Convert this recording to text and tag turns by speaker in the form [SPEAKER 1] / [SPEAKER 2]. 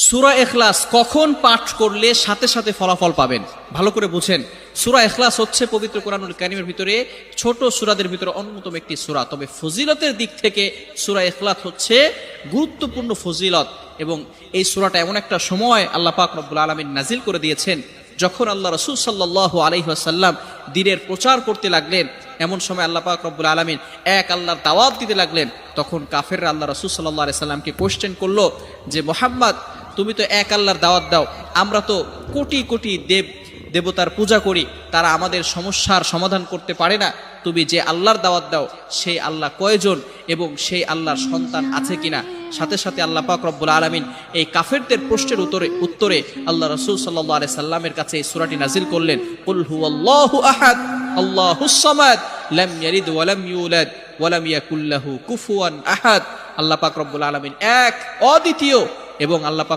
[SPEAKER 1] সূরা ইখলাস কখন পাঠ করলে সাথে সাথে ফলাফল পাবেন? ভালো করে বুঝেন। সূরা ইখলাস হচ্ছে পবিত্র কোরআনুল কারীমের ভিতরে ছোট সূরাদের ভিতরে অন্যতম একটি সূরা। তবে ফজিলতের দিক থেকে সূরা ইখলাস হচ্ছে গুরুত্বপূর্ণ ফজিলত, এবং এই সূরাটা এমন একটা সময় আল্লাহ পাক রব্বুল আলামিন নাজিল করে দিয়েছেন যখন আল্লাহ রাসূল সাল্লাল্লাহু আলাইহি ওয়াসাল্লাম দ্বীনের প্রচার করতে লাগলেন। এমন সময় আল্লাহ পাক রব্বুল আলামিন এক আল্লাহর দাওয়াত দিতে লাগলেন। তখন কাফেররা আল্লাহ রাসূল সাল্লাল্লাহু আলাইহি সাল্লামকে কোশ্চেন করলো যে, মুহাম্মদ, তুমি তো এক আল্লাহর দাওয়াত দাও, আমরা তো কোটি কোটি দেবতার পূজা করি, তারা আমাদের সমস্যার সমাধান করতে পারে না। তুমি যে আল্লাহর দাওয়াত দাও সেই আল্লাহ কয়জন এবং সেই আল্লাহর সন্তান আছে কিনা? সাথে সাথে আল্লাহ পাক রব্বুল আলামিন এই কাফেরদের প্রশ্নের উত্তরে আল্লাহ রাসূল সাল্লাল্লাহু আলাইহি সাল্লামের কাছে এই সূরাটি নাজিল করলেন, কুল হুয়াল্লাহু আহাদ আল্লাহুস সামাদ লাম ইয়ালিদ ওয়া লাম ইউলাদ ওয়া লাম ইয়াকুল লাহু কুফুয়ান আহাদ। আল্লাহ পাক রব্বুল আলামিন এক, অদ্বিতীয়, এবং আল্লাহ পাক